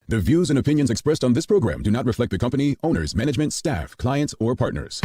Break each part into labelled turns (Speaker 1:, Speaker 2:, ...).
Speaker 1: The views and opinions expressed on this program do not reflect the company, owners, management, staff, clients, or partners.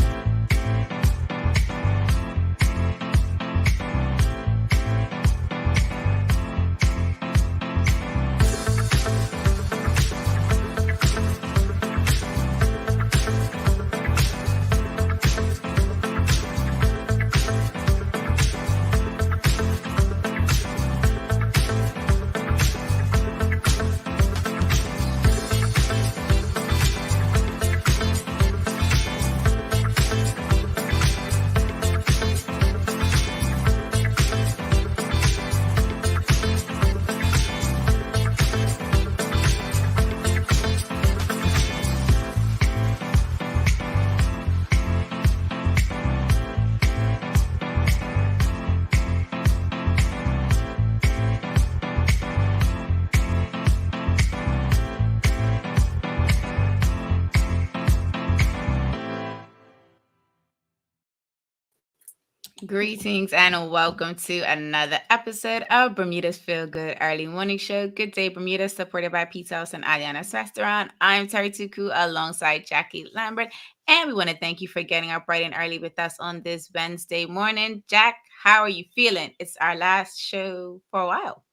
Speaker 2: Greetings and welcome to another episode of Bermuda's Feel Good Early Morning Show. Good day, Bermuda, supported by Pizza House and Aliana's Restaurant. I'm Terri Tuku alongside Jackie Lambert, and we want to thank you for getting up bright and early with us on this Wednesday morning. Jack, how are you feeling? It's our last show for a while.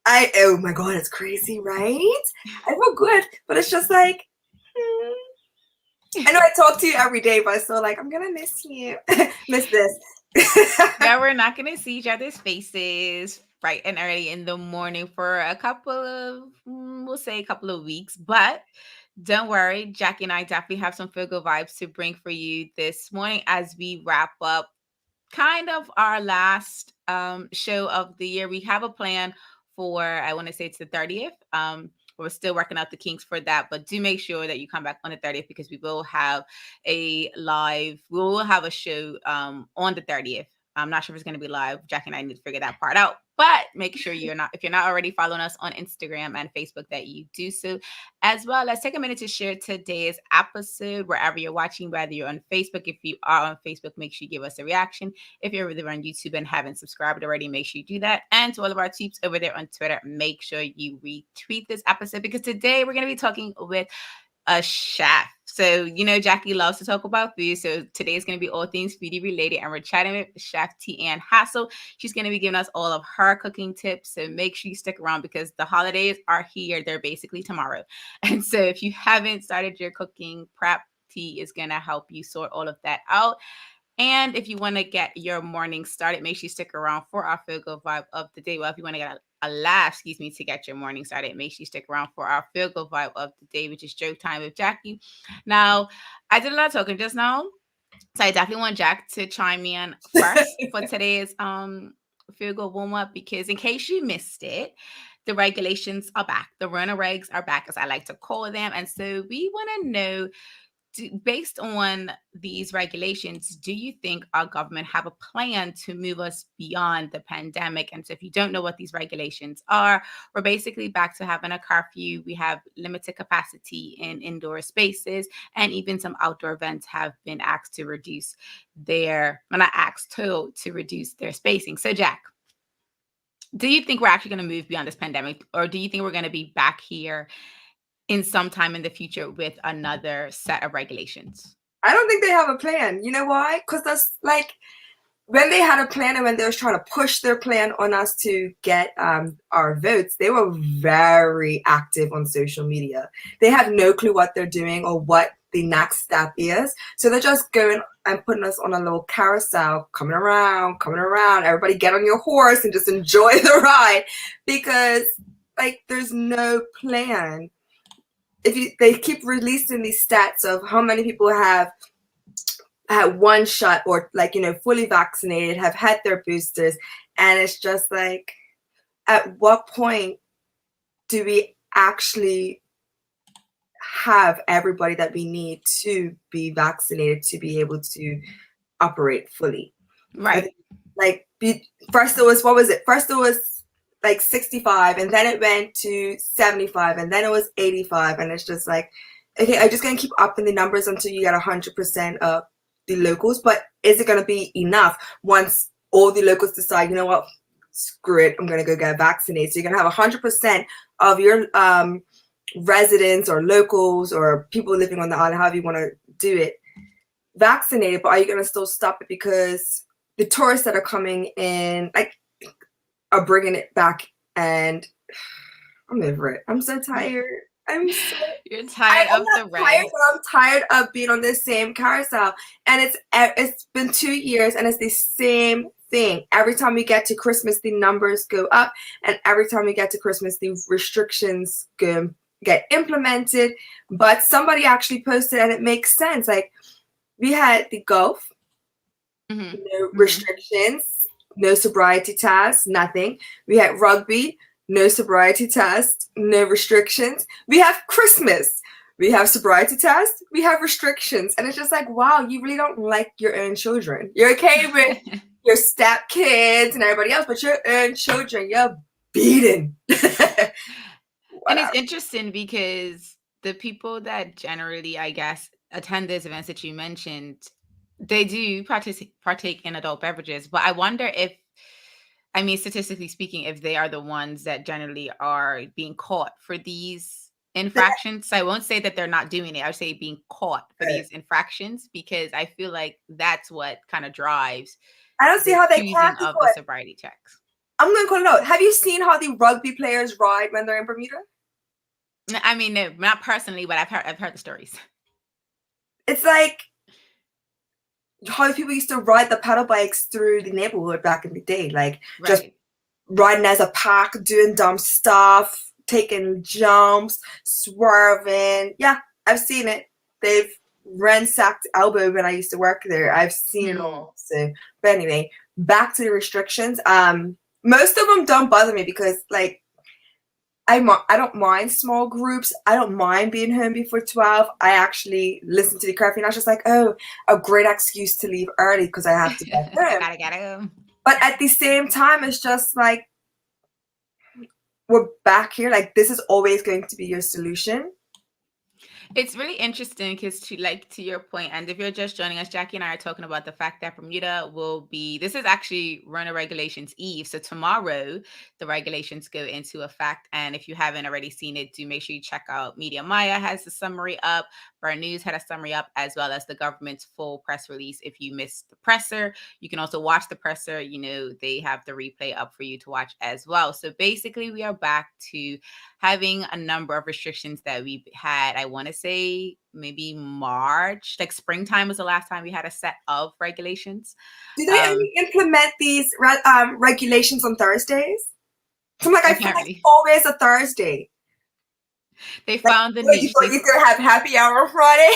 Speaker 3: Oh my God, it's crazy, right? I feel good, but it's just like, I know I talk to you every day, but I still like, I'm going to miss you. Miss this.
Speaker 2: Yeah, we're not going to see each other's faces bright and early in the morning for a couple of weeks, but don't worry, Jackie and I definitely have some feel good vibes to bring for you this morning as we wrap up kind of our last show of the year. We have a plan for, I want to say it's the 30th. We're still working out the kinks for that, but do make sure that you come back on the 30th because we will have a show on the 30th. I'm not sure if it's going to be live. Jackie and I need to figure that part out, but make sure if you're not already following us on Instagram and Facebook, that you do so as well. Let's take a minute to share today's episode wherever you're watching, whether you're on Facebook. If you are on Facebook, make sure you give us a reaction. If you're over there on YouTube and haven't subscribed already, make sure you do that. And to all of our tweets over there on Twitter, make sure you retweet this episode because today we're going to be talking with a chef. So, Jackie loves to talk about food. So today is going to be all things foodie related. And we're chatting with Chef TeAnn Hassell. She's going to be giving us all of her cooking tips. So make sure you stick around because the holidays are here. They're basically tomorrow. And so if you haven't started your cooking prep, T is going to help you sort all of that out. And if you want to get your morning started, make sure you stick around for our feel good vibe of the day. Well, if you want to get a laugh, to get your morning started, make sure you stick around for our feel good vibe of the day, which is joke time with Jackie. Now, I did a lot of talking just now, so I definitely want Jack to chime in first for today's feel good warm up because in case you missed it, the regulations are back. The Rona regs are back, as I like to call them, and so we want to know. Based on these regulations, do you think our government have a plan to move us beyond the pandemic? And so if you don't know what these regulations are, we're basically back to having a curfew. We have limited capacity in indoor spaces, and even some outdoor events have been asked to reduce to reduce their spacing. So Jack, do you think we're actually going to move beyond this pandemic, or do you think we're going to be back here in some time in the future with another set of regulations?
Speaker 3: I don't think they have a plan. You know why? Because that's like when they had a plan and when they were trying to push their plan on us to get our votes, they were very active on social media. They have no clue what they're doing or what the next step is. So they're just going and putting us on a little carousel, coming around. Everybody get on your horse and just enjoy the ride because there's no plan. They keep releasing these stats of how many people have had one shot or fully vaccinated, have had their boosters, and it's just like, at what point do we actually have everybody that we need to be vaccinated to be able to operate fully?
Speaker 2: Right.
Speaker 3: First it was, what was it? First it was 65, and then it went to 75, and then it was 85, and it's just like, okay, I'm just gonna keep upping the numbers until you get 100% of the locals. But is it gonna be enough once all the locals decide, you know what, screw it, I'm gonna go get vaccinated? So you're gonna have 100% of your residents or locals or people living on the island, however you want to do it, vaccinated, but are you going to still stop it because the tourists that are coming in, like, are bringing it back? And I'm over it. I'm so tired.
Speaker 2: You're tired of the race.
Speaker 3: I'm tired of being on this same carousel. And it's been 2 years and it's the same thing. Every time we get to Christmas, the numbers go up, and every time we get to Christmas, the restrictions get implemented. But somebody actually posted, and it makes sense. Like, we had the golf, no restrictions, no sobriety tests, nothing. We had rugby, no sobriety test, no restrictions. We have Christmas. We have sobriety tests. We have restrictions. And it's just like, wow, you really don't like your own children. You're okay with your step kids and everybody else, but your own children, you're beaten.
Speaker 2: And it's interesting because the people that generally, I guess, attend these events that you mentioned, they do partake in adult beverages. But I wonder if, I mean, statistically speaking, if they are the ones that generally are being caught for these infractions. So I won't say that they're not doing it. I would say being caught for these infractions, because I feel like that's what kind of drives.
Speaker 3: I don't see how they can't
Speaker 2: of the sobriety checks.
Speaker 3: I'm going to call it out. Have you seen how the rugby players ride when they're in Bermuda?
Speaker 2: I mean, no, not personally, but I've heard the stories.
Speaker 3: It's like how people used to ride the paddle bikes through the neighborhood back in the day, like just riding as a pack, doing dumb stuff, taking jumps, swerving. Yeah, I've seen it. They've ransacked Elbow when I used to work there. I've seen it all. So, but anyway, back to the restrictions. Most of them don't bother me because, like, I don't mind small groups. I don't mind being home before 12. I actually listen to the curfew and I was just like, oh, a great excuse to leave early because I have to get home.
Speaker 2: gotta go.
Speaker 3: But at the same time, it's just like, we're back here. Like, this is always going to be your solution.
Speaker 2: It's really interesting because, to your point, and if you're just joining us, Jacky and I are talking about the fact that Bermuda will be, this is actually Rona Regulations Eve. So tomorrow, the regulations go into effect. And if you haven't already seen it, do make sure you check out Media Maya has the summary up. Burn News had a summary up, as well as the government's full press release. If you missed the presser, you can also watch the presser. You know, they have the replay up for you to watch as well. So basically, we are back to having a number of restrictions that we had. I want to say maybe March, like springtime was the last time we had a set of regulations.
Speaker 3: Do they only implement these regulations on Thursdays? So I'm like, I feel like it's always a Thursday.
Speaker 2: They found the
Speaker 3: niche. You could have happy hour Friday.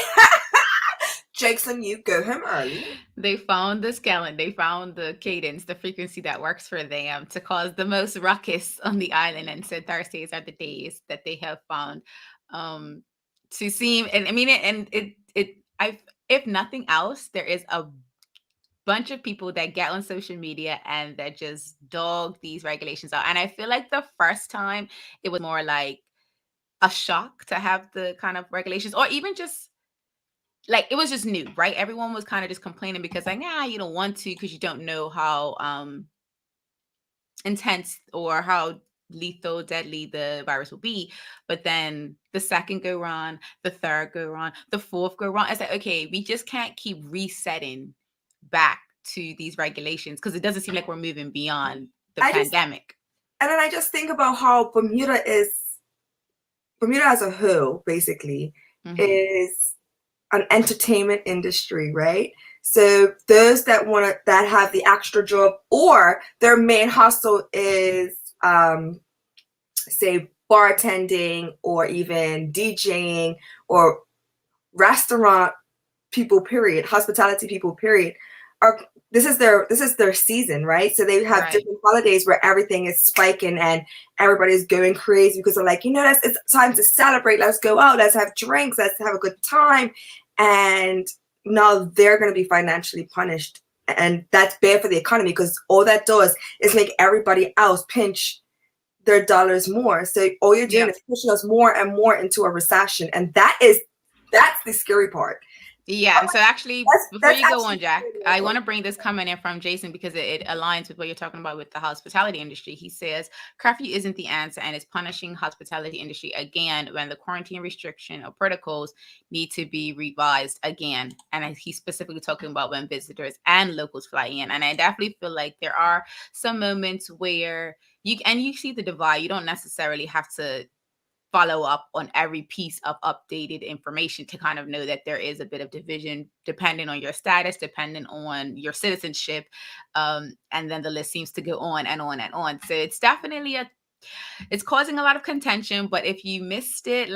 Speaker 3: Jake's on you. Go home early.
Speaker 2: They found the skeleton. They found the cadence, the frequency that works for them to cause the most ruckus on the island. And so Thursdays are the days that they have found to seem. And I mean, if nothing else, there is a bunch of people that get on social media and that just dog these regulations out. And I feel like the first time it was more like a shock to have the kind of regulations, or even just like it was just new, right? Everyone was kind of just complaining because like, you don't want to because you don't know how intense or how lethal, deadly the virus will be. But then the second go round, the third go round, the fourth go round, it's like, okay, we just can't keep resetting back to these regulations because it doesn't seem like we're moving beyond the pandemic.
Speaker 3: And then I just think about how Bermuda as a whole, basically, is an entertainment industry, right? So those that have the extra job or their main hustle is, say, bartending or even DJing or restaurant people, period, hospitality people, period, this is their season, right? So they have different holidays where everything is spiking and everybody's going crazy because they're like, it's time to celebrate. Let's go out. Let's have drinks. Let's have a good time. And now they're going to be financially punished. And that's bad for the economy because all that does is make everybody else pinch their dollars more. So all you're doing is pushing us more and more into a recession. And that's the scary part.
Speaker 2: Yeah, and so actually, before
Speaker 3: That's
Speaker 2: you go
Speaker 3: actually
Speaker 2: on, Jack,
Speaker 3: really
Speaker 2: I
Speaker 3: cool.
Speaker 2: want to bring this comment in from Jason because it aligns with what you're talking about with the hospitality industry. He says curfew isn't the answer, and it's punishing hospitality industry again when the quarantine restriction or protocols need to be revised again. And he's specifically talking about when visitors and locals fly in. And I definitely feel like there are some moments where you see the divide. You don't necessarily have to follow up on every piece of updated information to kind of know that there is a bit of division depending on your status, depending on your citizenship. And then the list seems to go on and on and on. So it's definitely it's causing a lot of contention. But if you missed it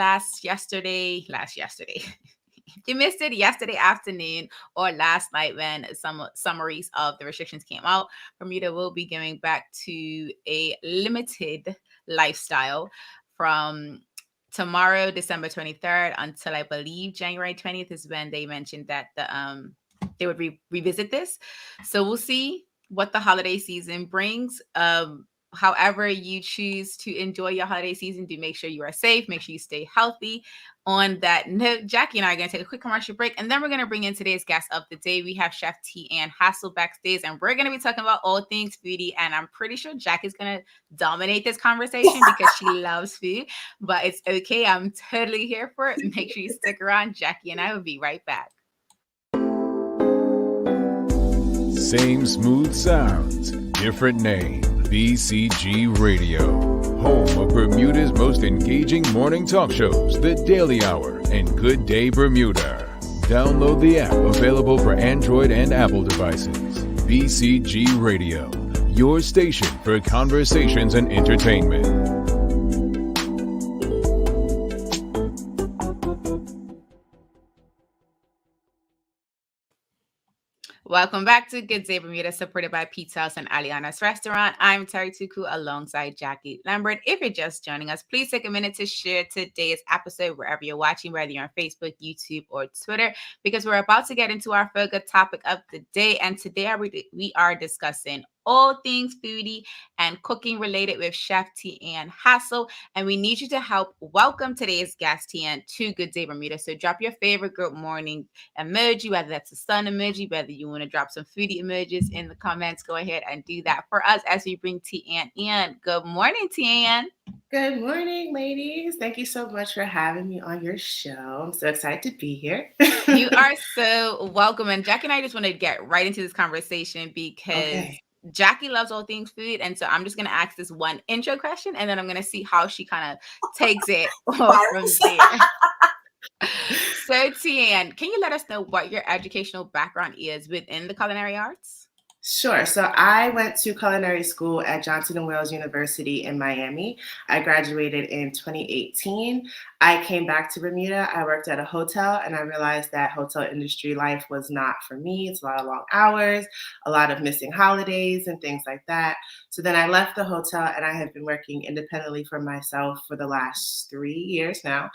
Speaker 2: yesterday, if you missed it yesterday afternoon or last night when some summaries of the restrictions came out, Bermuda will be going back to a limited lifestyle from tomorrow, December 23rd, until I believe January 20th is when they mentioned that they would revisit this. So we'll see what the holiday season brings. However you choose to enjoy your holiday season, do make sure you are safe, make sure you stay healthy. On that note, Jacky and I are going to take a quick commercial break, and then we're going to bring in today's guest of the day. We have Chef TeAnn Hassell backstage, and we're going to be talking about all things foodie. And I'm pretty sure Jack is going to dominate this conversation because she loves food, but it's okay. I'm totally here for it. Make sure you stick around. Jacky and I will be right back.
Speaker 1: Same smooth sounds, different name. BCG Radio, home of Bermuda's most engaging morning talk shows, The Daily Hour and Good Day Bermuda. Download the app available for Android and Apple devices. BCG Radio, your station for conversations and entertainment.
Speaker 2: Welcome back to Good Day Bermuda, supported by Pizza House and Aliana's Restaurant. I'm Terri Tuku alongside Jackie Lambert. If you're just joining us, please take a minute to share today's episode wherever you're watching, whether you're on Facebook, YouTube, or Twitter, because we're about to get into our focus topic of the day. And today we are discussing all things foodie and cooking related with Chef TeAnn Hassell. And we need you to help welcome today's guest, TeAnn, to Good Day Bermuda. So drop your favorite good morning emoji, whether that's a sun emoji, whether you want to drop some foodie emojis in the comments. Go ahead and do that for us as we bring TeAnn in. Good morning, TeAnn.
Speaker 4: Good morning, ladies. Thank you so much for having me on your show. I'm so excited to be here.
Speaker 2: You are so welcome. And Jack and I just want to get right into this conversation because Jackie loves all things food. And so I'm just going to ask this one intro question, and then I'm going to see how she kind of takes it off from there. So, TeAnn, can you let us know what your educational background is within the culinary arts?
Speaker 4: Sure. So I went to culinary school at Johnson & Wales University in Miami. I graduated in 2018. I came back to Bermuda. I worked at a hotel, and I realized that hotel industry life was not for me. It's a lot of long hours, a lot of missing holidays and things like that. So then I left the hotel, and I have been working independently for myself for the last 3 years now,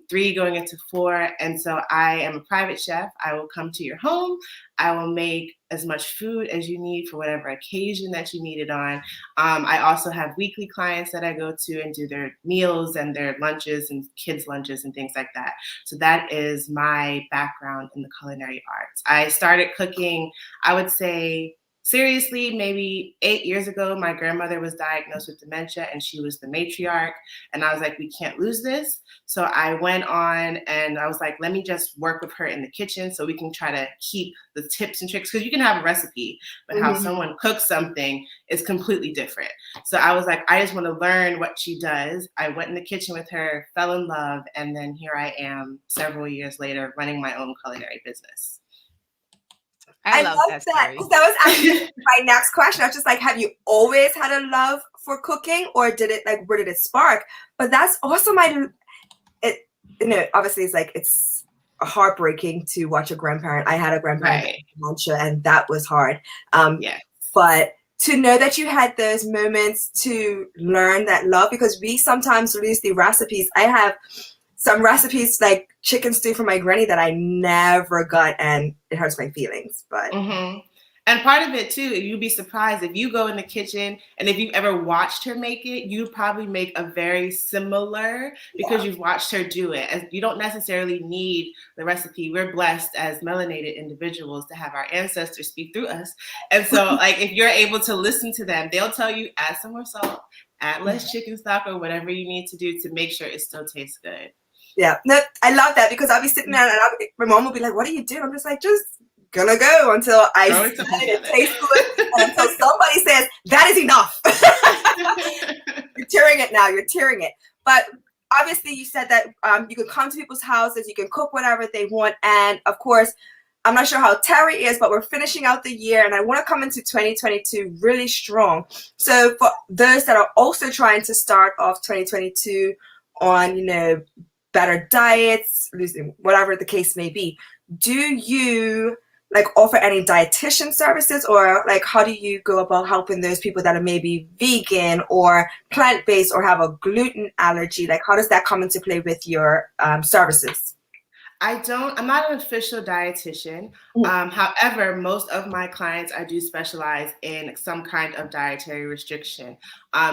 Speaker 4: 3 going into 4. And so I am a private chef. I will come to your home. I will make as much food as you need for whatever occasion that you need it on. I also have weekly clients that I go to and do their meals and their lunches and kids' lunches and things like that. So that is my background in the culinary arts. I started cooking, I would say, seriously, maybe 8 years ago. My grandmother was diagnosed with dementia, and she was the matriarch. And I was like, we can't lose this. So I went on and I was like, let me just work with her in the kitchen so we can try to keep the tips and tricks, because you can have a recipe, but how someone cooks something is completely different. So I was like, I just want to learn what she does. I went in the kitchen with her, fell in love, and then here I am several years later running my own culinary business.
Speaker 2: I love that story.
Speaker 3: That was actually my next question. I was just like, have you always had a love for cooking, or did it, like, where did it spark? But that's also obviously it's heartbreaking to watch a grandparent. I had a grandparent with dementia, and that was hard. But to know that you had those moments to learn that love, because we sometimes lose the recipes. I have some recipes like chicken stew from my granny that I never got, and it hurts my feelings. But
Speaker 4: And part of it too, you'd be surprised if you go in the kitchen and if you've ever watched her make it, you'd probably make a very similar because you've watched her do it. And you don't necessarily need the recipe. We're blessed as melanated individuals to have our ancestors speak through us. And so like if you're able to listen to them, they'll tell you add some more salt, add less chicken stock or whatever you need to do to make sure it still tastes good.
Speaker 3: Yeah, no, I love that because I'll be sitting there and my mom will be like, what are you doing? I'm just like, just gonna go until I it tastes good and until somebody says that is enough. You're tearing it now. You're tearing it. But obviously, you said that you can come to people's houses, you can cook whatever they want, and of course, I'm not sure how Terri is, but we're finishing out the year, and I want to come into 2022 really strong. So for those that are also trying to start off 2022 on, better diets, losing whatever the case may be, do you like offer any dietitian services, or like how do you go about helping those people that are maybe vegan or plant-based or have a gluten allergy? Like how does that come into play with your services?
Speaker 4: I'm not an official dietitian. However, most of my clients, I do specialize in some kind of dietary restriction.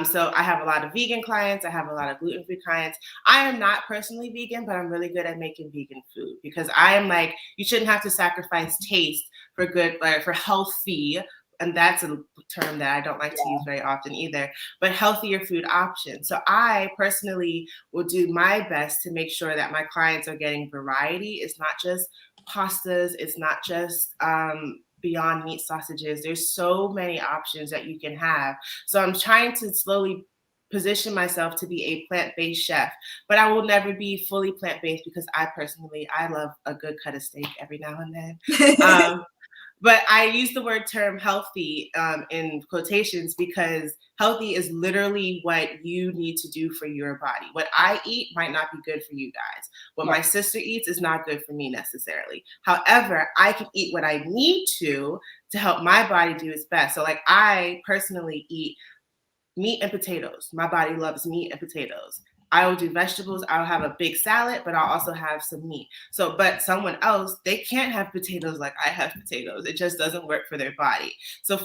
Speaker 4: So I have a lot of vegan clients. I have a lot of gluten-free clients. I am not personally vegan, but I'm really good at making vegan food because I am like, you shouldn't have to sacrifice taste for good, for healthy. And that's a term that I don't like to use very often either, but healthier food options. So I personally will do my best to make sure that my clients are getting variety. It's not just pastas. It's not just Beyond Meat sausages. There's so many options that you can have. So I'm trying to slowly position myself to be a plant-based chef, but I will never be fully plant-based because I love a good cut of steak every now and then. But I use the word term healthy in quotations because healthy is literally what you need to do for your body. What I eat might not be good for you guys. What my sister eats is not good for me necessarily. However, I can eat what I need to help my body do its best. So like I personally eat meat and potatoes. My body loves meat and potatoes. I will do vegetables. I'll have a big salad, but I'll also have some meat. So, but someone else, they can't have potatoes like I have potatoes. It just doesn't work for their body. So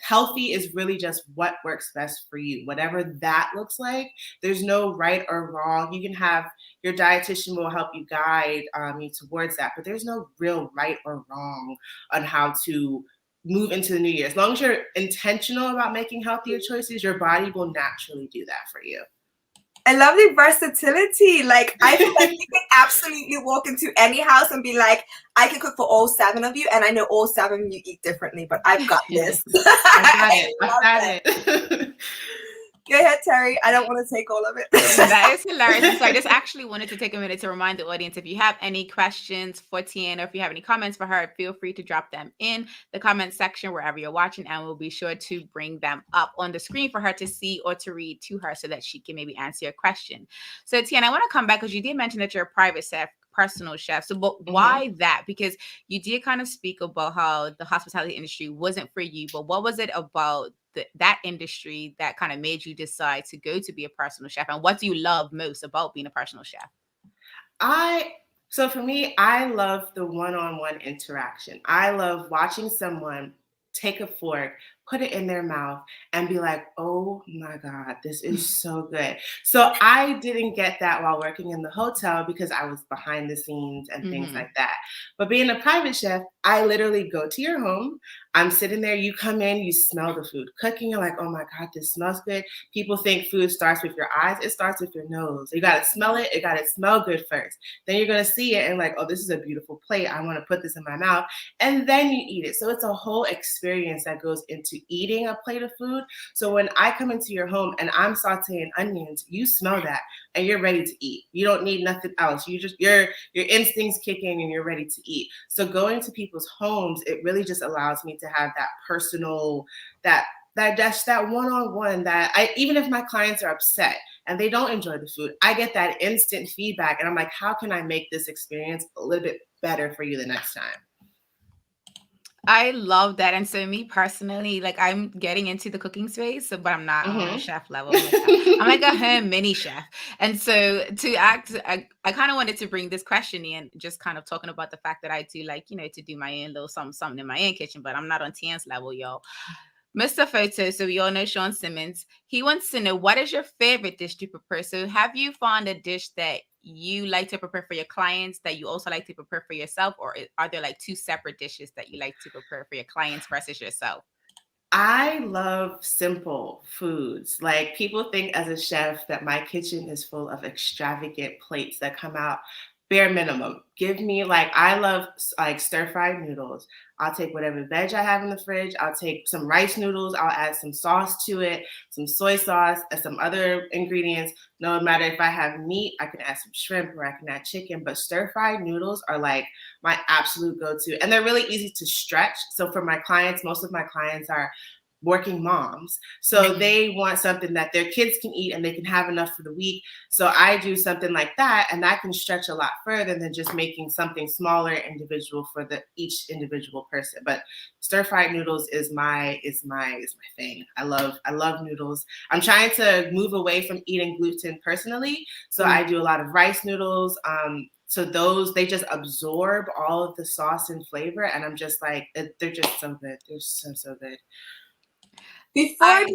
Speaker 4: healthy is really just what works best for you. Whatever that looks like, there's no right or wrong. You can have your dietitian will help you guide you towards that, but there's no real right or wrong on how to move into the new year. As long as you're intentional about making healthier choices, your body will naturally do that for you.
Speaker 3: I love the versatility. Like, I feel like you can absolutely walk into any house and be like, I can cook for all 7 of you, and I know all 7 of you eat differently, but I've got this.
Speaker 4: I got it.
Speaker 3: Go ahead, Terri. I don't want to take all of it.
Speaker 2: That is hilarious. So I just actually wanted to take a minute to remind the audience, if you have any questions for TeAnn, or if you have any comments for her, feel free to drop them in the comment section wherever you're watching, and we'll be sure to bring them up on the screen for her to see or to read to her so that she can maybe answer your question. So TeAnn, I want to come back because you did mention that you're a private chef, personal chef. So but why that? Because you did kind of speak about how the hospitality industry wasn't for you, but what was it about that industry that kind of made you decide to go to be a personal chef? And what do you love most about being a personal chef?
Speaker 4: So for me, I love the one-on-one interaction. I love watching someone take a fork, put it in their mouth, and be like, oh my God, this is so good. So I didn't get that while working in the hotel because I was behind the scenes and things like that. But being a private chef, I literally go to your home. I'm sitting there, you come in, you smell the food cooking. You're like, oh my God, this smells good. People think food starts with your eyes. It starts with your nose. You got to smell it. It got to smell good first. Then you're going to see it and like, oh, this is a beautiful plate. I want to put this in my mouth. And then you eat it. So it's a whole experience that goes into eating a plate of food. So when I come into your home and I'm sauteing onions, you smell that and you're ready to eat. You don't need nothing else. Your instincts kick in and you're ready to eat. So going to people's homes, it really just allows me to have that personal, that one-on-one that even if my clients are upset and they don't enjoy the food, I get that instant feedback and I'm like, how can I make this experience a little bit better for you the next time?
Speaker 2: I love that. And so me personally, like I'm getting into the cooking space, so but I'm not on a
Speaker 4: Mhm.
Speaker 2: chef level. I'm like a home mini chef. And so I kind of wanted to bring this question in, just kind of talking about the fact that I do like, to do my own little something in my own kitchen, but I'm not on TeAnn's level, y'all. Mr. Photo, so we all know Sean Simmons. He wants to know, what is your favorite dish to prepare? So have you found a dish that you like to prepare for your clients that you also like to prepare for yourself? Or are there like two separate dishes that you like to prepare for your clients versus yourself?
Speaker 4: I love simple foods. Like people think as a chef that my kitchen is full of extravagant plates that come out bare minimum. Give me like I love like stir-fried noodles. I'll take whatever veg I have in the fridge. I'll take some rice noodles. I'll add some sauce to it, some soy sauce, and some other ingredients. No matter if I have meat, I can add some shrimp or I can add chicken. But stir-fried noodles are like my absolute go-to, and they're really easy to stretch. So for my clients, most of my clients are working moms. So they want something that their kids can eat and they can have enough for the week. So I do something like that, and that can stretch a lot further than just making something smaller individual for each individual person. But stir-fried noodles is my thing. I love noodles. I'm trying to move away from eating gluten personally. So I do a lot of rice noodles. So those, they just absorb all of the sauce and flavor. And I'm just like, they're just so good. They're so good.
Speaker 3: Before I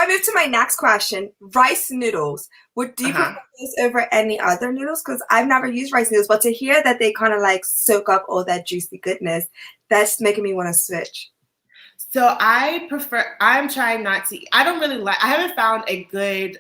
Speaker 3: move to my next question, rice noodles. Do you prefer this over any other noodles? Because I've never used rice noodles, but to hear that they kind of like soak up all that juicy goodness, that's making me want to switch.
Speaker 4: So I'm trying not to, I haven't found a good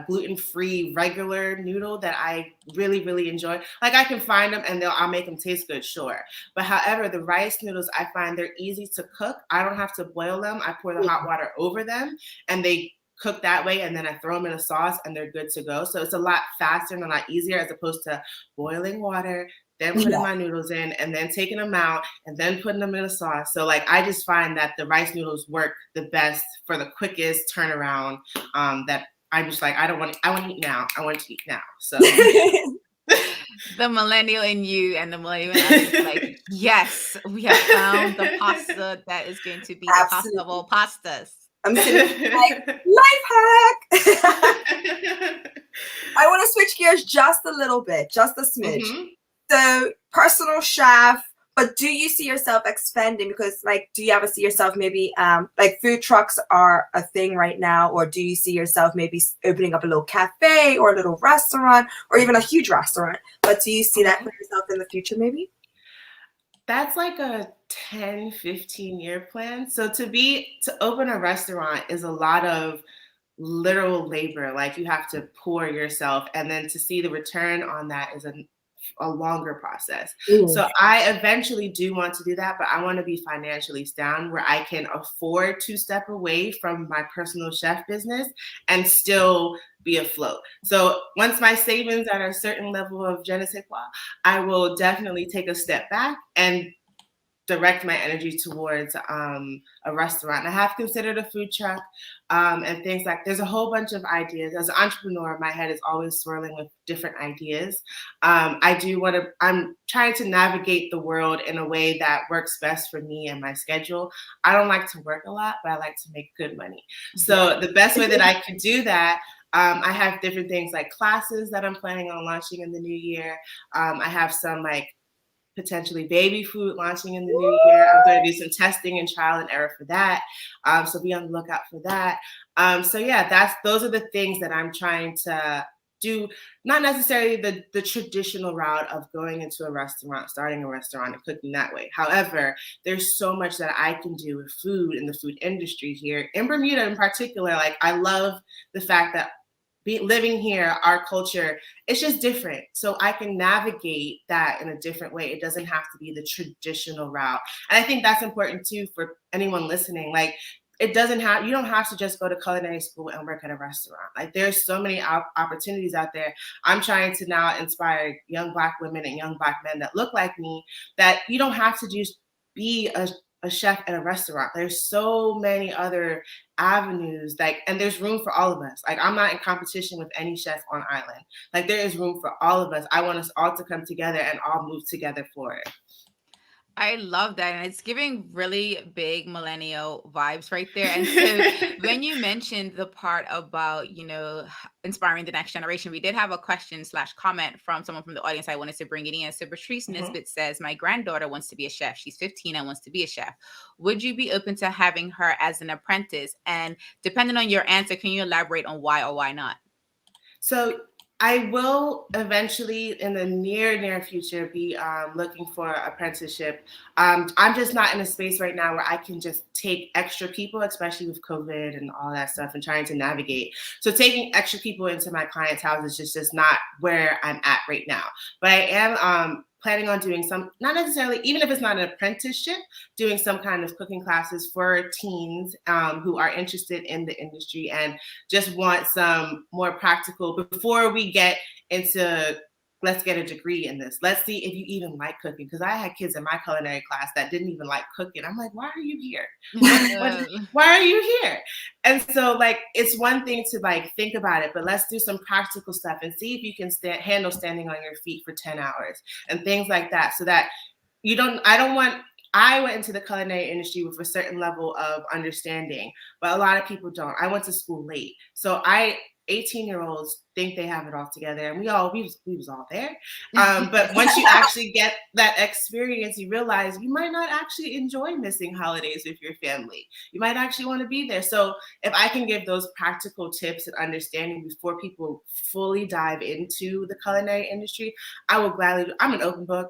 Speaker 4: gluten-free regular noodle that I really, really enjoy. Like I can find them and I'll make them taste good, sure. But however, the rice noodles, I find they're easy to cook. I don't have to boil them. I pour the hot water over them and they cook that way, and then I throw them in a sauce and they're good to go. So it's a lot faster and a lot easier as opposed to boiling water, then putting my noodles in and then taking them out and then putting them in a sauce. So like I just find that the rice noodles work the best for the quickest turnaround. That I'm just like, I want to eat now. I want to eat now. So
Speaker 2: the millennial in you and the millennial in us is like, yes, we have found the pasta that is going to be the pasta of all pastas.
Speaker 3: I'm sitting like, life hack. I want to switch gears just a little bit, just a smidge. So personal chef, but do you see yourself expanding? Because like, do you ever see yourself maybe like food trucks are a thing right now, or do you see yourself maybe opening up a little cafe or a little restaurant or even a huge restaurant? But do you see that for yourself in the future maybe?
Speaker 4: That's like a 10, 15-year plan. So to open a restaurant is a lot of literal labor. Like you have to pour yourself, and then to see the return on that is a longer process. So I eventually do want to do that, but I want to be financially sound where I can afford to step away from my personal chef business and still be afloat. So once my savings are at a certain level of je ne sais quoi, I will definitely take a step back and direct my energy towards a restaurant. And I have considered a food truck and things like, there's a whole bunch of ideas. As an entrepreneur, my head is always swirling with different ideas. I'm trying to navigate the world in a way that works best for me and my schedule. I don't like to work a lot, but I like to make good money. So the best way that I can do that, I have different things like classes that I'm planning on launching in the new year. I have some like potentially baby food launching in the new year. I'm going to do some testing and trial and error for that. So be on the lookout for that. So yeah, those are the things that I'm trying to do, not necessarily the traditional route of going into a restaurant, starting a restaurant and cooking that way. However, there's so much that I can do with food in the food industry here in Bermuda in particular. Like I love the fact that living here, our culture, it's just different. So I can navigate that in a different way. It doesn't have to be the traditional route. And I think that's important too for anyone listening. Like you don't have to just go to culinary school and work at a restaurant. Like there's so many opportunities out there. I'm trying to now inspire young Black women and young Black men that look like me, that you don't have to just be a chef at a restaurant. There's so many other avenues, and there's room for all of us. Like I'm not in competition with any chef on island. Like there is room for all of us. I want us all to come together and all move together for it.
Speaker 2: I love that. And it's giving really big millennial vibes right there. And so when you mentioned the part about, inspiring the next generation, we did have a question/comment from someone from the audience. I wanted to bring it in. So Patrice Nisbet says, my granddaughter wants to be a chef. She's 15 and wants to be a chef. Would you be open to having her as an apprentice? And depending on your answer, can you elaborate on why or why not?
Speaker 4: So I will eventually, in the near future, be looking for apprenticeship. I'm just not in a space right now where I can just take extra people, especially with COVID and all that stuff and trying to navigate. So taking extra people into my client's house is just not where I'm at right now. But I am planning on doing some, not necessarily, even if it's not an apprenticeship, doing some kind of cooking classes for teens who are interested in the industry and just want some more practical, before we get into, let's get a degree in this. Let's see if you even like cooking. Because I had kids in my culinary class that didn't even like cooking. I'm like, why are you here? Why are you here? And so like, it's one thing to like think about it, but let's do some practical stuff and see if you can handle standing on your feet for 10 hours and things like that. So that I went into the culinary industry with a certain level of understanding, but a lot of people don't. I went to school late. So 18-year-olds think they have it all together, and we was all there. But once you actually get that experience, you realize you might not actually enjoy missing holidays with your family. You might actually want to be there. So if I can give those practical tips and understanding before people fully dive into the culinary industry, I will gladly. I'm an open book.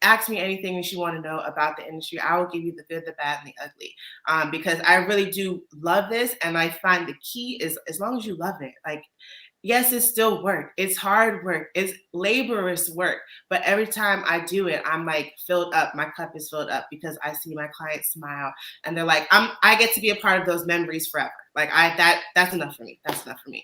Speaker 4: Ask me anything that you want to know about the industry. I will give you the good, the bad, and the ugly, because I really do love this. And I find the key is, as long as you love it, like, yes, it's still work. It's hard work. It's laborious work. But every time I do it, I'm like filled up. My cup is filled up because I see my clients smile and they're like, I get to be a part of those memories forever. Like that's enough for me. That's enough for me.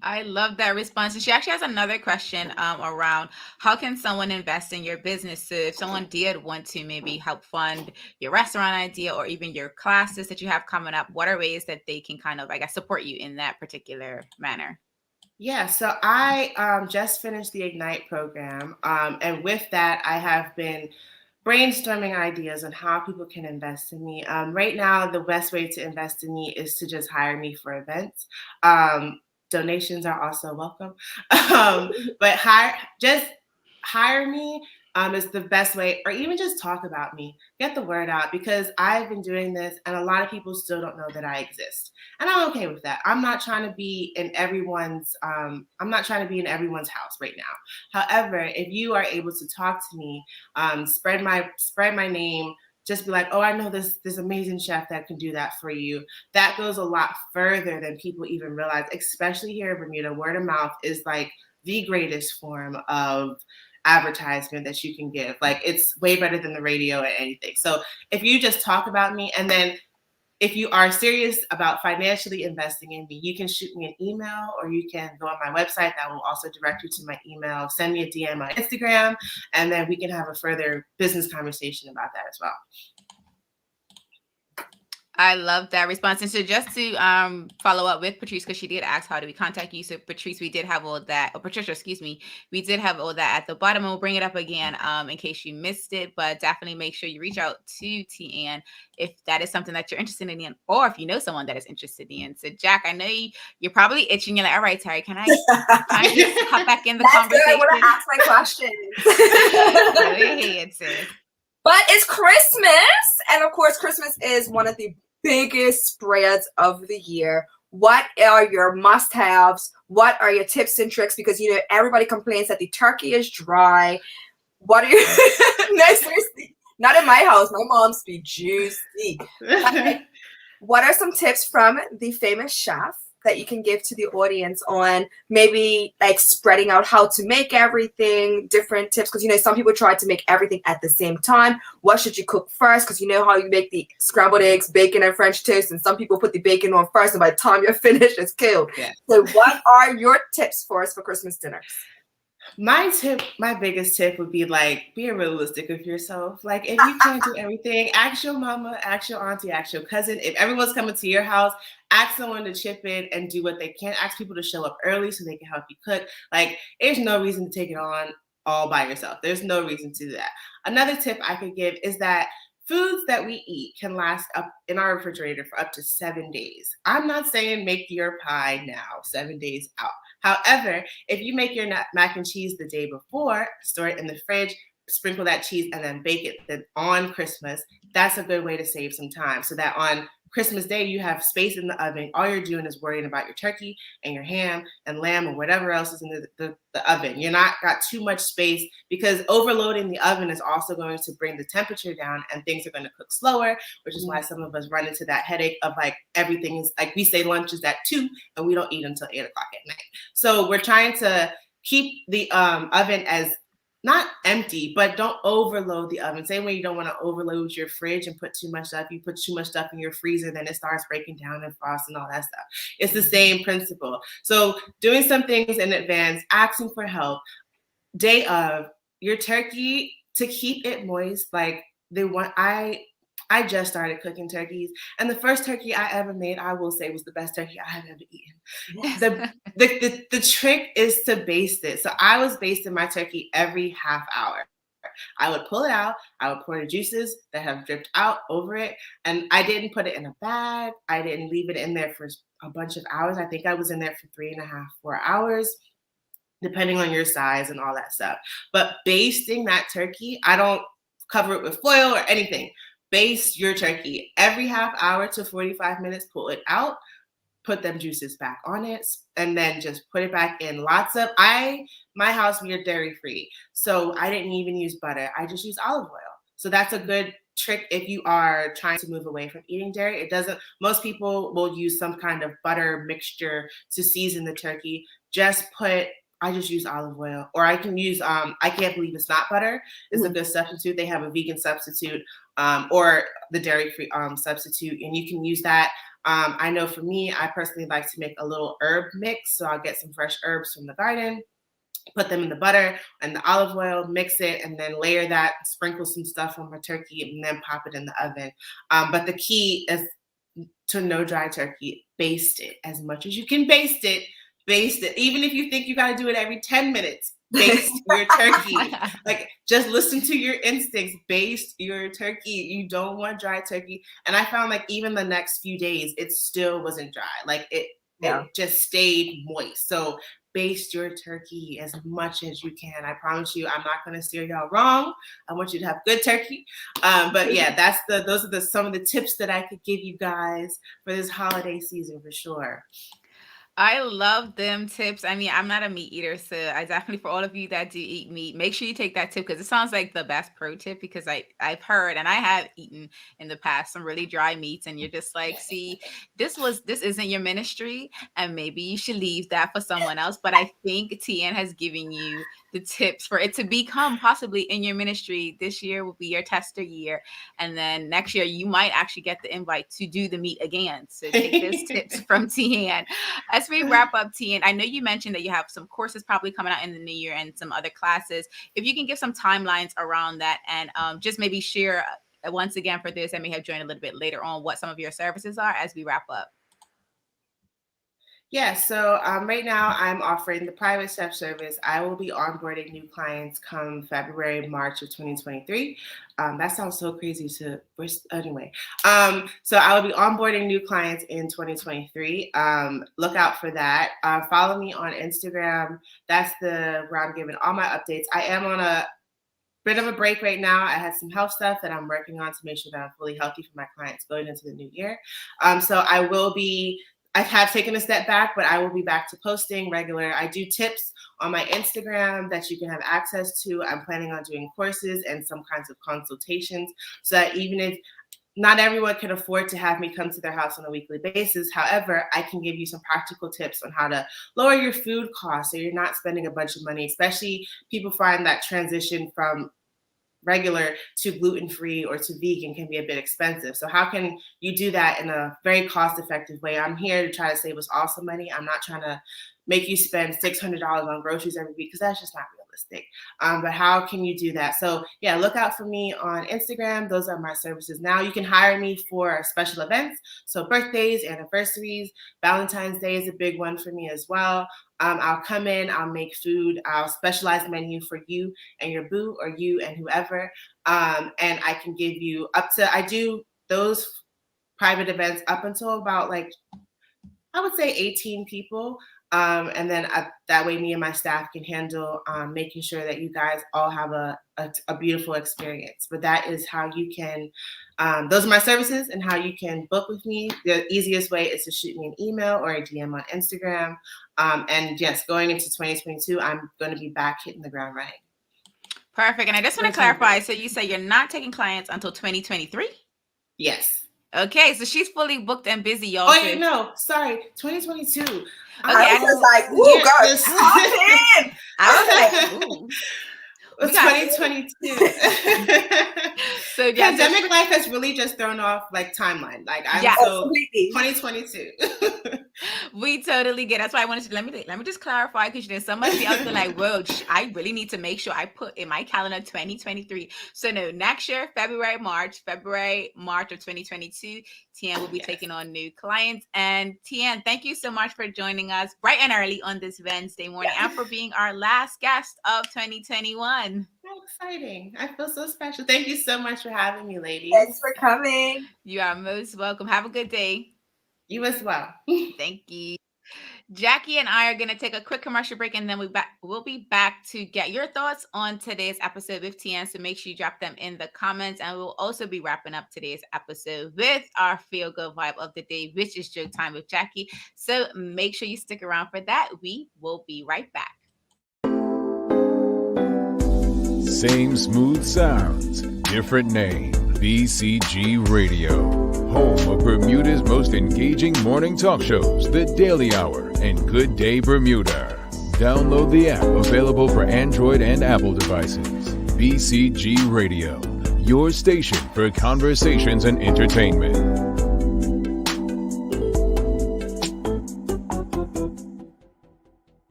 Speaker 2: I love that response. And she actually has another question around how can someone invest in your business? So if someone did want to maybe help fund your restaurant idea or even your classes that you have coming up, what are ways that they can kind of, I guess, support you in that particular manner?
Speaker 4: Yeah, so I just finished the Ignite program. And with that, I have been brainstorming ideas on how people can invest in me. Right now, the best way to invest in me is to just hire me for events. Donations are also welcome. But hire me is the best way, or even just talk about me, get the word out, because I've been doing this and a lot of people still don't know that I exist. And I'm okay with that. I'm not trying to be in everyone's house right now. However, if you are able to talk to me, spread my name, just be like, oh, I know this amazing chef that can do that for you. That goes a lot further than people even realize, especially here in Bermuda. Word of mouth is like the greatest form of advertisement that you can give. Like, it's way better than the radio or anything. So if you just talk about me, and then if you are serious about financially investing in me, you can shoot me an email, or you can go on my website. That will also direct you to my email. Send me a DM on Instagram, and then we can have a further business conversation about that as well.
Speaker 2: I love that response. And so just to follow up with Patrice, because she did ask how do we contact you. So Patrice, we did have all that, or Patricia, excuse me, we did have all that at the bottom, and we'll bring it up again in case you missed it. But definitely make sure you reach out to TeAnn if that is something that you're interested in, or if you know someone that is interested in. So Jack, I know you're probably itching. You're like, all right, Terri, can I just hop back in the conversation?
Speaker 3: I want to ask my questions.
Speaker 2: Go ahead, sis.
Speaker 3: But it's Christmas, and of course, Christmas is one of the biggest spreads of the year. What are your must-haves? What are your tips and tricks? Because, everybody complains that the turkey is dry. What are your... No, seriously, not in my house. My mom's be juicy. What are some tips from the famous chef that you can give to the audience on maybe like spreading out how to make everything, different tips? Because, some people try to make everything at the same time. What should you cook first? Because you know how you make the scrambled eggs, bacon, and French toast, and some people put the bacon on first, and by the time you're finished, it's killed. Yeah. So what are your tips for us for Christmas dinners?
Speaker 4: My biggest tip would be like, be realistic with yourself. Like, if you can't do everything, ask your mama, ask your auntie, ask your cousin. If everyone's coming to your house, ask someone to chip in and do what they can. Ask people to show up early so they can help you cook. Like, there's no reason to take it on all by yourself. There's no reason to do that. Another tip I could give is that foods that we eat can last up in our refrigerator for up to 7 days. I'm not saying make your pie now, 7 days out. However, if you make your mac and cheese the day before, store it in the fridge, sprinkle that cheese, and then bake it then on Christmas, that's a good way to save some time so that on Christmas Day, you have space in the oven. All you're doing is worrying about your turkey and your ham and lamb and whatever else is in the oven. You're not got too much space, because overloading the oven is also going to bring the temperature down and things are going to cook slower, which is why some of us run into that headache of like everything is like, we say lunch is at 2 and we don't eat until 8 o'clock at night. So we're trying to keep the oven as not empty, but don't overload the oven. Same way you don't want to overload your fridge and put too much stuff. You put too much stuff in your freezer, then it starts breaking down and frost and all that stuff. It's the same principle. So doing some things in advance, asking for help, day of, your turkey, to keep it moist. Like I just started cooking turkeys, and the first turkey I ever made, I will say, was the best turkey I have ever eaten. The trick is to baste it. So I was basting my turkey every half hour. I would pull it out. I would pour the juices that have dripped out over it, and I didn't put it in a bag. I didn't leave it in there for a bunch of hours. I think I was in there for 3.5, 4 hours, depending on your size and all that stuff. But basting that turkey, I don't cover it with foil or anything. Baste your turkey every half hour to 45 minutes, pull it out, put them juices back on it, and then just put it back in. My house, we are dairy free. So I didn't even use butter. I just use olive oil. So that's a good trick if you are trying to move away from eating dairy. Most people will use some kind of butter mixture to season the turkey. I just use olive oil, or I can use, I can't believe it's not butter. It's a good substitute. They have a vegan substitute, or the dairy-free substitute, and you can use that. I know for me, I personally like to make a little herb mix. So I'll get some fresh herbs from the garden, put them in the butter and the olive oil, mix it, and then layer that, sprinkle some stuff on my turkey, and then pop it in the oven. But the key is to no dry turkey. Baste it as much as you can. Baste it. Even if you think you got to do it every 10 minutes, baste your turkey. Like, just listen to your instincts. Baste your turkey. You don't want dry turkey. And I found like even the next few days, it still wasn't dry. Like it just stayed moist. So baste your turkey as much as you can. I promise you, I'm not going to steer y'all wrong. I want you to have good turkey. But yeah, those are some of the tips that I could give you guys for this holiday season for sure.
Speaker 2: I love them tips. I mean, I'm not a meat eater, so I definitely, for all of you that do eat meat, make sure you take that tip, because it sounds like the best pro tip, because I've heard, and I have eaten in the past, some really dry meats, and you're just like, see, this isn't your ministry, and maybe you should leave that for someone else. But I think TeAnn has given you the tips for it to become possibly in your ministry. This year will be your tester year, and then next year you might actually get the invite to do the meat again. So take those tips from TeAnn. As we wrap up, TeAnn, I know you mentioned that you have some courses probably coming out in the new year and some other classes. If you can give some timelines around that, and just maybe share once again for those that may have joined a little bit later on what some of your services are as we wrap up.
Speaker 4: Yeah, so right now I'm offering the private chef service. I will be onboarding new clients come February, March of 2023. That sounds so crazy anyway. So I will be onboarding new clients in 2023. Look out for that. Follow me on Instagram. That's where I'm giving all my updates. I am on a bit of a break right now. I had some health stuff that I'm working on to make sure that I'm fully healthy for my clients going into the new year. So I have taken a step back, but I will be back to posting regular. I do tips on my Instagram that you can have access to. I'm planning on doing courses and some kinds of consultations, so that even if not everyone can afford to have me come to their house on a weekly basis, however, I can give you some practical tips on how to lower your food costs so you're not spending a bunch of money, especially people find that transition from regular to gluten-free or to vegan can be a bit expensive. So how can you do that in a very cost-effective way? I'm here to try to save us all some money. I'm not trying to make you spend $600 on groceries every week, because that's just not realistic. unrealistic. But how can you do that? So yeah, look out for me on Instagram. Those are my services now. You can hire me for special events. So birthdays, anniversaries, Valentine's Day is a big one for me as well. I'll come in, I'll make food, I'll specialize menu for you and your boo or you and whoever. And I can give you I do those private events up until about like, I would say 18 people. And then that way me and my staff can handle making sure that you guys all have a beautiful experience. But that is how you can, those are my services and how you can book with me. The easiest way is to shoot me an email or a DM on Instagram. And yes, going into 2022, I'm going to be back hitting the ground running.
Speaker 2: Perfect. And I just want to clarify. So you say you're not taking clients until 2023?
Speaker 4: Yes.
Speaker 2: Okay, so she's fully booked and busy, y'all.
Speaker 4: Oh, no, sorry, 2022. Okay,
Speaker 3: I was like, "Ooh, God,
Speaker 2: I was like, ooh.
Speaker 4: 2022.
Speaker 2: So yeah,
Speaker 4: pandemic life has really just thrown off like timeline. Like I'm so 2022.
Speaker 2: We totally get. That's why I wanted to let me just clarify, because there's somebody else that like, well, I really need to make sure I put in my calendar 2023. So no, next year, February, March of 2022, TeAnn will be taking on new clients. And TeAnn, thank you so much for joining us bright and early on this Wednesday morning and for being our last guest of 2021.
Speaker 4: How exciting. I feel so special. Thank you so much for having me, ladies.
Speaker 3: Thanks for coming.
Speaker 2: You are most welcome. Have a good day.
Speaker 4: You as well.
Speaker 2: Thank you. Jacky and I are going to take a quick commercial break, and then we'll be back to get your thoughts on today's episode with TeAnn. So make sure you drop them in the comments, and we'll also be wrapping up today's episode with our feel good vibe of the day, which is joke time with Jacky. So make sure you stick around for that. We will be right back.
Speaker 1: Same smooth sounds, different name. BCG Radio, home of Bermuda's most engaging morning talk shows, The Daily Hour and Good Day Bermuda. Download the app, available for Android and Apple devices. BCG Radio, your station for conversations and entertainment.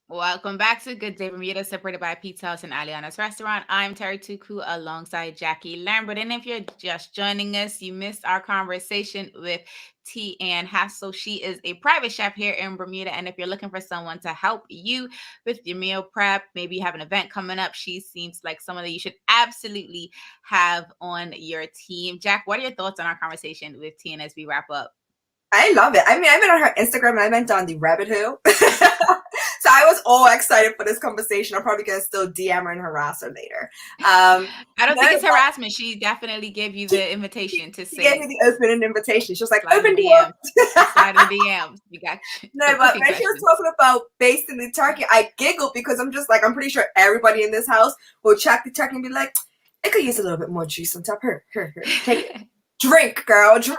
Speaker 2: Welcome back to Good Day Bermuda, separated by Pizza House and Aliana's Restaurant. I'm Terri Tuku alongside Jacky Lambert. And if you're just joining us, you missed our conversation with TeAnn Hassell. She is a private chef here in Bermuda. And if you're looking for someone to help you with your meal prep, maybe you have an event coming up, she seems like someone that you should absolutely have on your team. Jack, what are your thoughts on our conversation with TeAnn as we wrap up?
Speaker 3: I love it. I mean, I went on her Instagram and I went down the rabbit hole. So I was all excited for this conversation. I'm probably going to still DM her and harass her later.
Speaker 2: I don't think it's harassment. She definitely gave you the invitation to say.
Speaker 3: She gave me the open invitation. She was like, open
Speaker 2: DM. Slide in DMs. You got you.
Speaker 3: No, but when she was talking about basting the turkey, I giggled because I'm just like, I'm pretty sure everybody in this house will check the turkey and be like, I could use a little bit more juice on top. Here. Take it. Drink, girl, drink.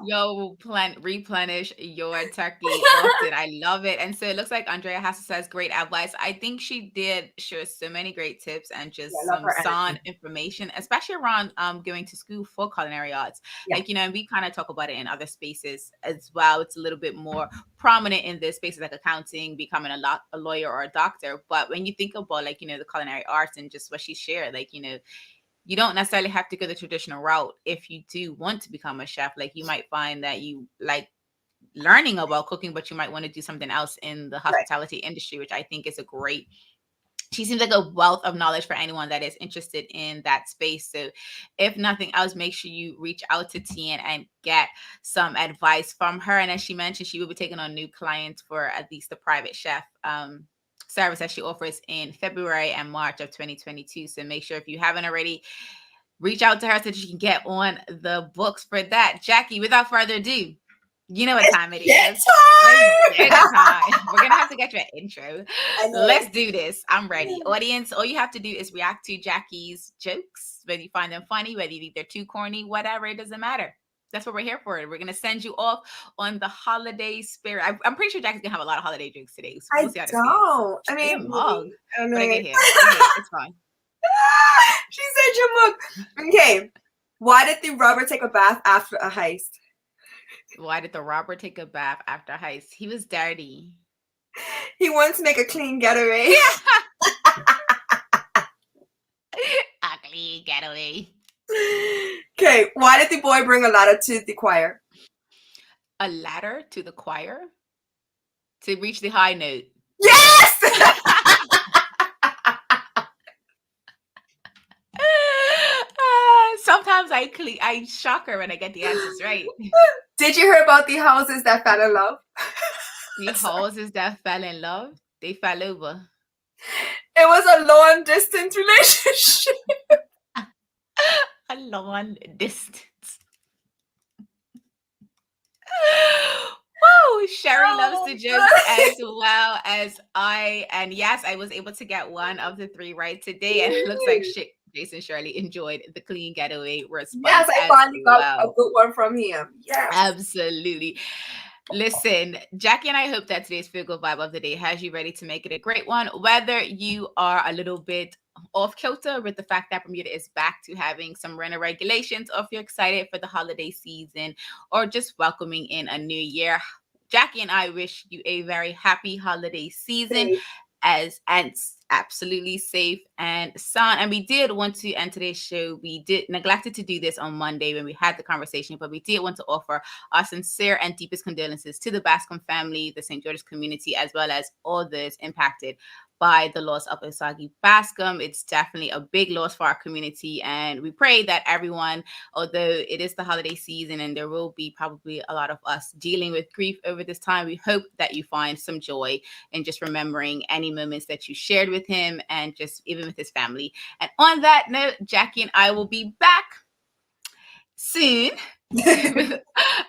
Speaker 2: Yo, replenish your turkey often. I love it. And so it looks like Andrea Hassell says great advice. I think she did share so many great tips and just some sound information, especially around going to school for culinary arts. Yeah. Like, and we kind of talk about it in other spaces as well. It's a little bit more prominent in this spaces like accounting, becoming a lawyer or a doctor. But when you think about like, the culinary arts and just what she shared, like, you don't necessarily have to go the traditional route if you do want to become a chef. Like you might find that you like learning about cooking, but you might want to do something else in the hospitality industry, which I think is she seems like a wealth of knowledge for anyone that is interested in that space. So if nothing else, make sure you reach out to TeAnn and get some advice from her. And as she mentioned, she will be taking on new clients for at least the private chef service that she offers in February and March of 2022. So make sure if you haven't already, reach out to her so that you can get on the books for that. Jacky, without further ado, you know what time it is. Time. We're going to have to get you an intro. Let's do this. I'm ready. Audience, all you have to do is react to Jacky's jokes, whether you find them funny, whether you think they're too corny, whatever, it doesn't matter. That's what we're here for. We're going to send you off on the holiday spirit. I'm pretty sure Jacky's going to have a lot of holiday jokes today. So we'll see how
Speaker 3: don't. I mean,
Speaker 2: but I get here. It's fine.
Speaker 3: She said your mug. Okay. Why did the robber take a bath after a heist?
Speaker 2: Why did the robber take a bath after a heist? He was dirty.
Speaker 3: He wants to make a clean getaway.
Speaker 2: A clean getaway.
Speaker 3: Okay, why did the boy bring a ladder to the choir?
Speaker 2: A ladder to the choir to reach the high note.
Speaker 3: Yes!
Speaker 2: Sometimes I shock her when I get the answers right.
Speaker 3: Did you hear about the houses that fell in love?
Speaker 2: The houses that fell in love, they fell over.
Speaker 3: It was a long distance relationship.
Speaker 2: A long distance. Woo! Sherry loves the jokes as well as I. And yes, I was able to get one of the 3 right today. And it looks like Jason Shirley enjoyed the clean getaway response.
Speaker 3: Yes, I finally got a good one from him. Yes.
Speaker 2: Absolutely. Listen, Jackie and I hope that today's Feel Good Vibe of the Day has you ready to make it a great one. Whether you are a little bit off kilter with the fact that Bermuda is back to having some renter regulations, or if you're excited for the holiday season, or just welcoming in a new year, Jackie and I wish you a very happy holiday season, and absolutely safe and sound. And we did want to end today's show. We did neglected to do this on Monday when we had the conversation, but we did want to offer our sincere and deepest condolences to the Bascom family, the St. George's community, as well as all those impacted by the loss of Osagi Bascom. It's definitely a big loss for our community, and we pray that everyone, although it is the holiday season and there will be probably a lot of us dealing with grief over this time, we hope that you find some joy in just remembering any moments that you shared with him and just even with his family. And on that note, Jackie and I will be back soon with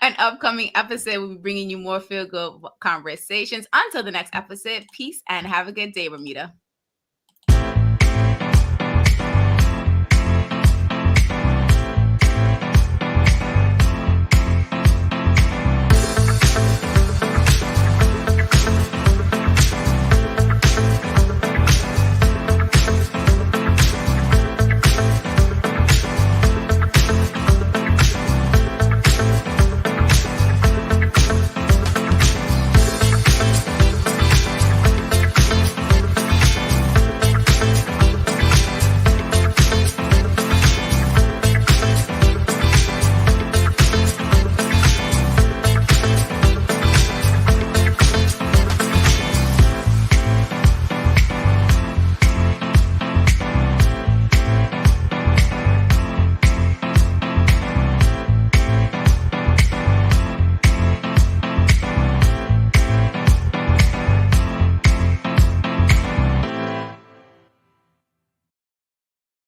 Speaker 2: an upcoming episode. We'll be bringing you more feel good conversations. Until the next episode, peace and have a good day, Bermuda.